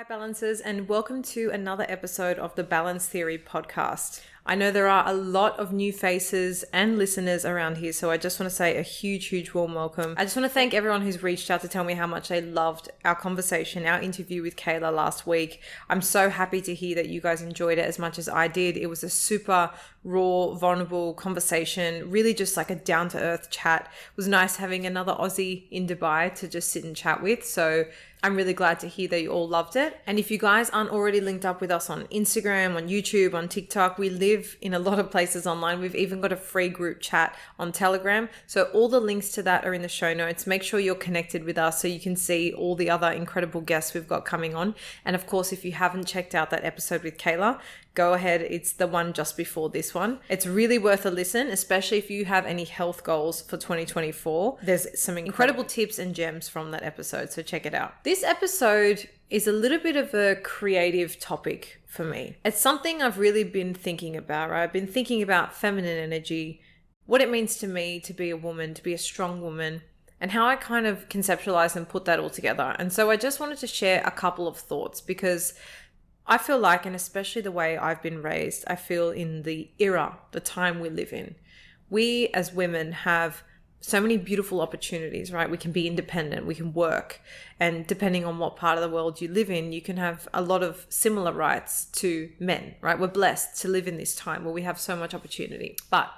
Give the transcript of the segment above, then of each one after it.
Hi, Balancers, and welcome to another episode of the Balance Theory podcast. I know there are a lot of new faces and listeners around here, so I just want to say a huge warm welcome. I just want to thank everyone who's reached out to tell me how much they loved our conversation, our interview with Kayla last week. I'm so happy to hear that you guys enjoyed it as much as I did. It was a super raw, vulnerable conversation, really just like a down-to-earth chat. It was nice having another Aussie in Dubai to just sit and chat with, so I'm really glad to hear that you all loved it. And if you guys aren't already linked up with us on Instagram, on YouTube, on TikTok, we live in a lot of places online. We've even got a free group chat on Telegram. So all the links to that are in the show notes. Make sure you're connected with us so you can see all the other incredible guests we've got coming on. And of course, if you haven't checked out that episode with Kayla, go ahead. It's the one just before this one. It's really worth a listen, especially if you have any health goals for 2024. There's some incredible tips and gems from that episode, so check it out. This episode is a little bit of a creative topic for me. It's something I've really been thinking about, right? I've been thinking about feminine energy, what it means to me to be a woman, to be a strong woman, and how I kind of conceptualize and put that all together. And so I just wanted to share a couple of thoughts because I feel like, and especially the way I've been raised, I feel in the era, the time we live in, we as women have so many beautiful opportunities, right? We can be independent, we can work, and depending on what part of the world you live in, you can have a lot of similar rights to men, right? We're blessed to live in this time where we have so much opportunity. But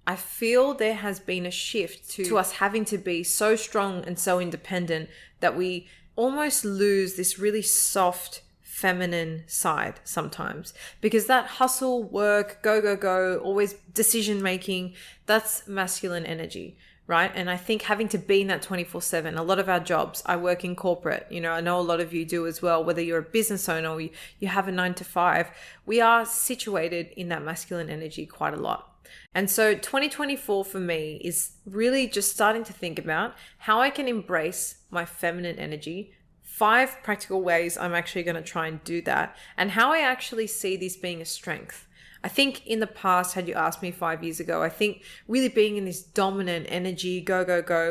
I feel there has been a shift to us having to be so strong and so independent that we almost lose this really soft feminine side sometimes, because that hustle, work, go, always decision making, that's masculine energy, right? And I think having to be in that 24/7, a lot of our jobs, I work in corporate, I know a lot of you do as well, whether you're a business owner or you have a 9 to 5, we are situated in that masculine energy quite a lot. And so 2024 for me is really just starting to think about how I can embrace my feminine energy, 5 practical ways I'm actually going to try and do that, and how I actually see this being a strength. I think in the past, had you asked me 5 years ago, I think really being in this dominant energy, go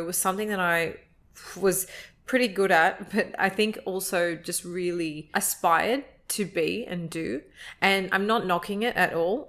was something that I was pretty good at, but I think also just really aspired to be and do. And I'm not knocking it at all.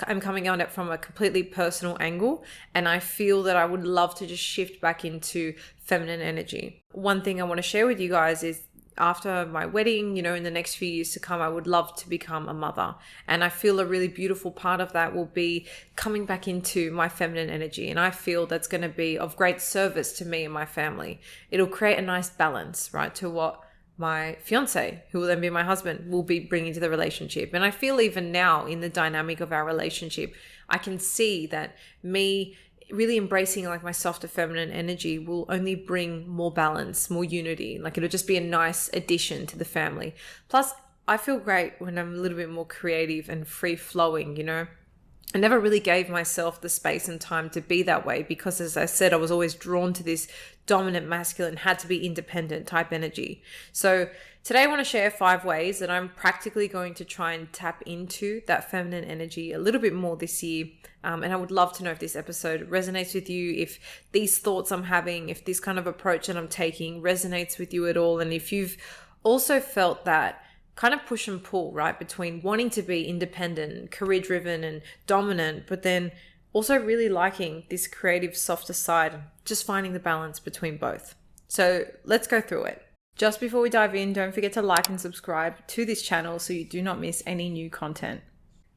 I'm coming at it from a completely personal angle, and I feel that I would love to just shift back into feminine energy. One thing I want to share with you guys is after my wedding, in the next few years to come, I would love to become a mother. And I feel a really beautiful part of that will be coming back into my feminine energy. And I feel that's going to be of great service to me and my family. It'll create a nice balance, right, to what my fiance, who will then be my husband, will be bringing to the relationship. And I feel even now in the dynamic of our relationship, I can see that me really embracing like my softer feminine energy will only bring more balance, more unity. Like it'll just be a nice addition to the family. Plus, I feel great when I'm a little bit more creative and free flowing, I never really gave myself the space and time to be that way because, as I said, I was always drawn to this dominant masculine, had to be independent type energy. So today I want to share 5 ways that I'm practically going to try and tap into that feminine energy a little bit more this year. And I would love to know if this episode resonates with you, if these thoughts I'm having, if this kind of approach that I'm taking resonates with you at all. And if you've also felt that kind of push and pull, right, between wanting to be independent, career driven and dominant, but then also really liking this creative, softer side, just finding the balance between both. So let's go through it. Just before we dive in, don't forget to like and subscribe to this channel so you do not miss any new content.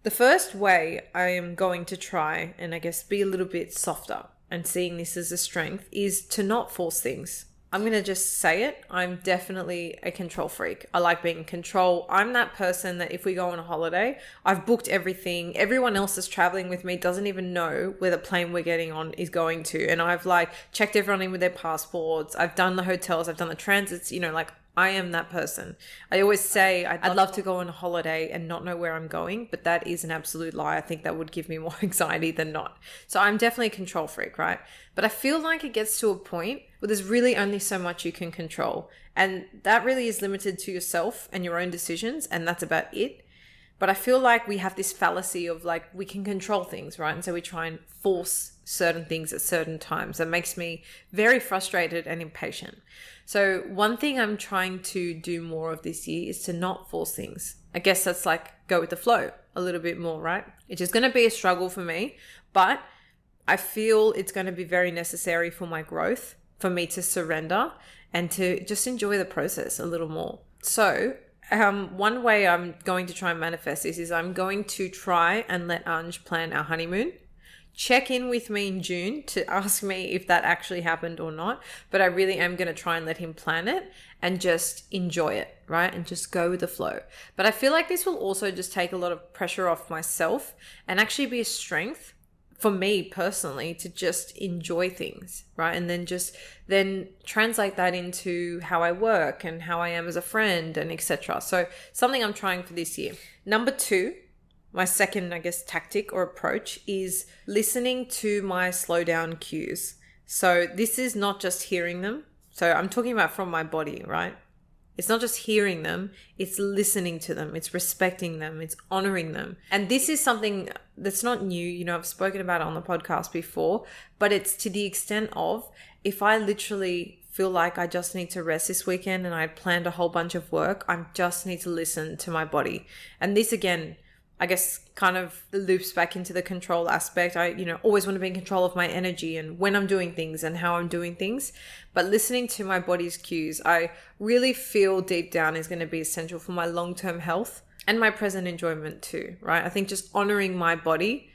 The first way I am going to try and I guess be a little bit softer and seeing this as a strength is to not force things. I'm going to just say it. I'm definitely a control freak. I like being in control. I'm that person that if we go on a holiday, I've booked everything. Everyone else that's traveling with me doesn't even know where the plane we're getting on is going to. And I've checked everyone in with their passports. I've done the hotels. I've done the transits, I am that person. I always say I'd love to go on a holiday and not know where I'm going, but that is an absolute lie. I think that would give me more anxiety than not. So I'm definitely a control freak, right? But I feel like it gets to a point where there's really only so much you can control. And that really is limited to yourself and your own decisions, and that's about it. But I feel like we have this fallacy of like, we can control things, right? And so we try and force certain things at certain times. That makes me very frustrated and impatient. So one thing I'm trying to do more of this year is to not force things. I guess that's like go with the flow a little bit more, right? It's just going to be a struggle for me, but I feel it's going to be very necessary for my growth, for me to surrender and to just enjoy the process a little more. So one way I'm going to try and manifest this is I'm going to try and let Anj plan our honeymoon. Check in with me in June to ask me if that actually happened or not. But I really am going to try and let him plan it and just enjoy it, right? And just go with the flow. But I feel like this will also just take a lot of pressure off myself and actually be a strength for me personally to just enjoy things, right? And then translate that into how I work and how I am as a friend and etc. So something I'm trying for this year. Number 2, my second, I guess, tactic or approach is listening to my slow down cues. So this is not just hearing them. So I'm talking about from my body, right? It's not just hearing them, it's listening to them, it's respecting them, it's honoring them. And this is something that's not new. You know, I've spoken about it on the podcast before, but it's to the extent of if I literally feel like I just need to rest this weekend and I had planned a whole bunch of work, I just need to listen to my body. And this again, I guess kind of loops back into the control aspect. I, always want to be in control of my energy and when I'm doing things and how I'm doing things. But listening to my body's cues, I really feel deep down is going to be essential for my long-term health and my present enjoyment too, right? I think just honoring my body,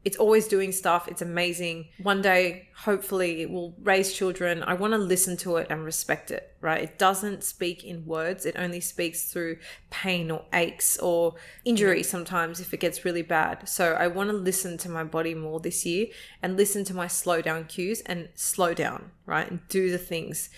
it's always doing stuff. It's amazing. One day, hopefully it will raise children. I want to listen to it and respect it, right? It doesn't speak in words. It only speaks through pain or aches or injury sometimes if it gets really bad. So I want to listen to my body more this year and listen to my slow down cues and slow down, right? And do the things.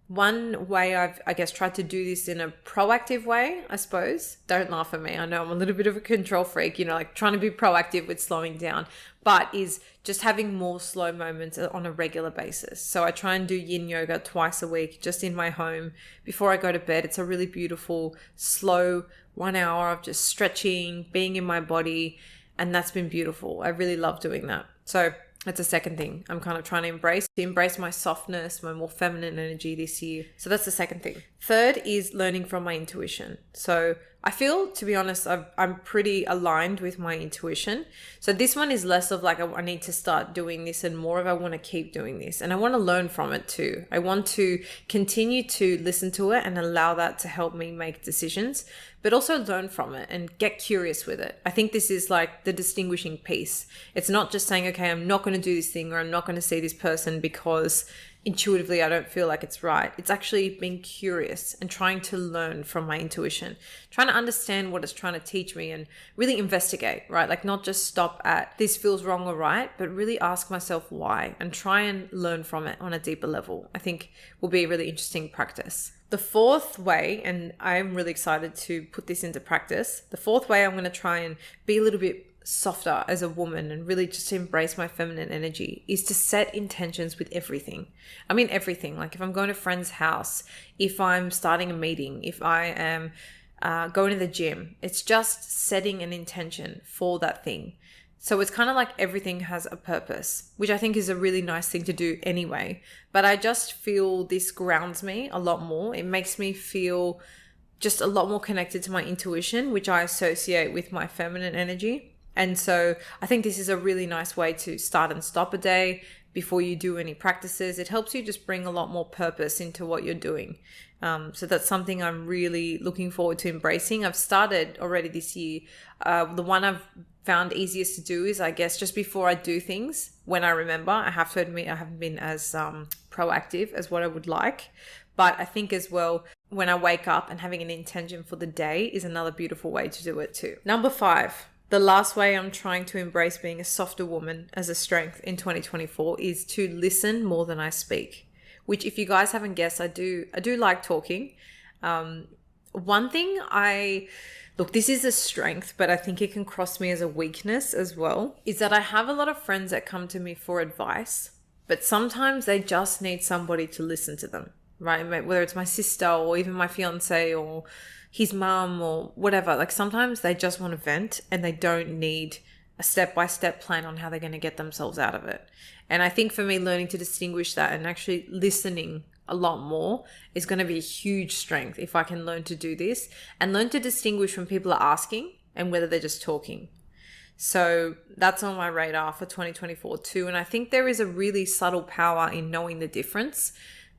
One way I've, tried to do this in a proactive way, I suppose. Don't laugh at me. I know I'm a little bit of a control freak, like trying to be proactive with slowing down, but is just having more slow moments on a regular basis. So I try and do yin yoga twice a week, just in my home before I go to bed. It's a really beautiful, slow 1 hour of just stretching, being in my body. And that's been beautiful. I really love doing that. So that's a second thing I'm kind of trying to embrace my softness, my more feminine energy this year. So that's the second thing. Third is learning from my intuition. So I feel, to be honest, I'm pretty aligned with my intuition. So this one is less of like, I need to start doing this and more of I want to keep doing this. And I want to learn from it too. I want to continue to listen to it and allow that to help me make decisions, but also learn from it and get curious with it. I think this is like the distinguishing piece. It's not just saying, okay, I'm not going to do this thing or I'm not going to see this person because intuitively I don't feel like it's right. It's actually being curious and trying to learn from my intuition, trying to understand what it's trying to teach me and really investigate, right? Like not just stop at this feels wrong or right, but really ask myself why and try and learn from it on a deeper level. I think will be a really interesting practice. The fourth way, and I'm really excited to put this into practice, the fourth way I'm going to try and be a little bit softer as a woman and really just embrace my feminine energy is to set intentions with everything. I mean, everything. Like if I'm going to a friend's house, if I'm starting a meeting, if I am going to the gym, it's just setting an intention for that thing. So it's kind of like everything has a purpose, which I think is a really nice thing to do anyway. But I just feel this grounds me a lot more. It makes me feel just a lot more connected to my intuition, which I associate with my feminine energy. And so I think this is a really nice way to start and stop a day before you do any practices. It helps you just bring a lot more purpose into what you're doing. So that's something I'm really looking forward to embracing. I've started already this year. The one I've found easiest to do is, I guess, just before I do things, when I remember. I have to admit I haven't been as proactive as what I would like. But I think as well, when I wake up and having an intention for the day is another beautiful way to do it too. Number 5. The last way I'm trying to embrace being a softer woman as a strength in 2024 is to listen more than I speak, which if you guys haven't guessed, I do like talking. One thing this is a strength, but I think it can cross me as a weakness as well, is that I have a lot of friends that come to me for advice, but sometimes they just need somebody to listen to them, right? Whether it's my sister or even my fiance or his mum or whatever. Like sometimes they just want to vent and they don't need a step-by-step plan on how they're going to get themselves out of it. And I think for me, learning to distinguish that and actually listening a lot more is going to be a huge strength if I can learn to do this and learn to distinguish when people are asking and whether they're just talking. So that's on my radar for 2024 too. And I think there is a really subtle power in knowing the difference,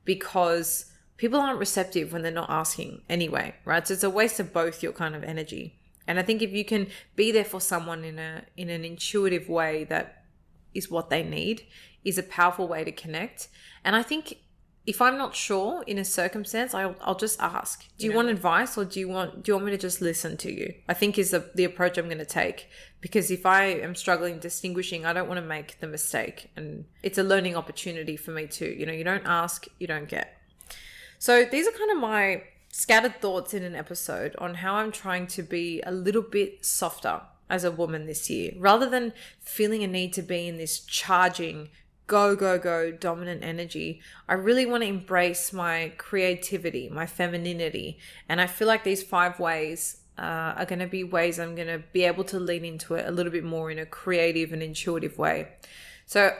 because people aren't receptive when they're not asking anyway, right? So it's a waste of both your kind of energy. And I think if you can be there for someone in an intuitive way that is what they need, is a powerful way to connect. And I think if I'm not sure in a circumstance, I'll just ask, do you want advice, or do you want me to just listen to you? I think is the approach I'm going to take, because if I am struggling distinguishing, I don't want to make the mistake, and it's a learning opportunity for me too. You don't ask, you don't get. So these are kind of my scattered thoughts in an episode on how I'm trying to be a little bit softer as a woman this year, rather than feeling a need to be in this charging, go, go, go dominant energy. I really want to embrace my creativity, my femininity. And I feel like these 5 ways are going to be ways I'm going to be able to lean into it a little bit more in a creative and intuitive way. So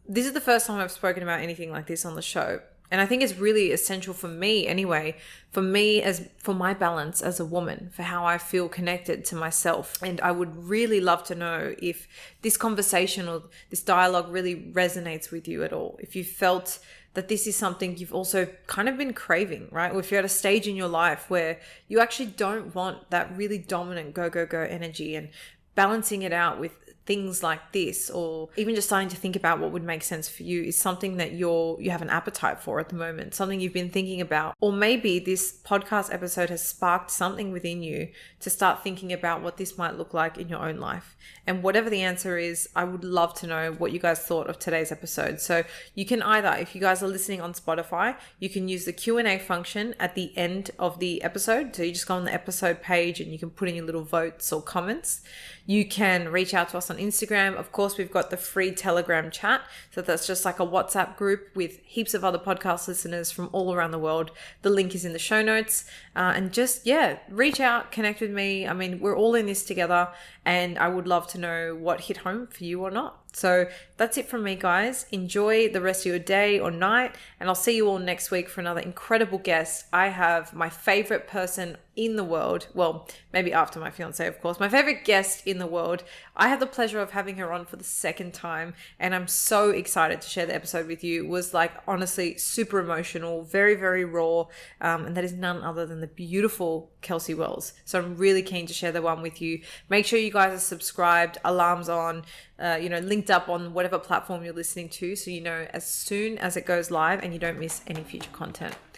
this is the first time I've spoken about anything like this on the show. And I think it's really essential for me anyway, for my balance as a woman, for how I feel connected to myself. And I would really love to know if this conversation or this dialogue really resonates with you at all. If you felt that this is something you've also kind of been craving, right? Or if you're at a stage in your life where you actually don't want that really dominant go, go, go energy, and balancing it out with things like this, or even just starting to think about what would make sense for you, is something that you have an appetite for at the moment, something you've been thinking about. Or maybe this podcast episode has sparked something within you to start thinking about what this might look like in your own life. And whatever the answer is, I would love to know what you guys thought of today's episode. So you can either, if you guys are listening on Spotify, you can use the Q&A function at the end of the episode. So you just go on the episode page and you can put in your little votes or comments. You can reach out to us on Instagram. Of course, we've got the free Telegram chat. So that's just like a WhatsApp group with heaps of other podcast listeners from all around the world. The link is in the show notes. And just, reach out, connect with me. I mean, we're all in this together, and I would love to know what hit home for you or not. So that's it from me, guys. Enjoy the rest of your day or night, and I'll see you all next week for another incredible guest. I have my favorite person in the world. Well, maybe after my fiance, of course. My favorite guest in the world. I had the pleasure of having her on for the second time, and I'm so excited to share the episode with you. It was honestly super emotional, very, very raw, and that is none other than the beautiful Kelsey Wells. So I'm really keen to share the one with you. Make sure you guys are subscribed, alarms on, linked up on whatever platform you're listening to, so you know as soon as it goes live and you don't miss any future content.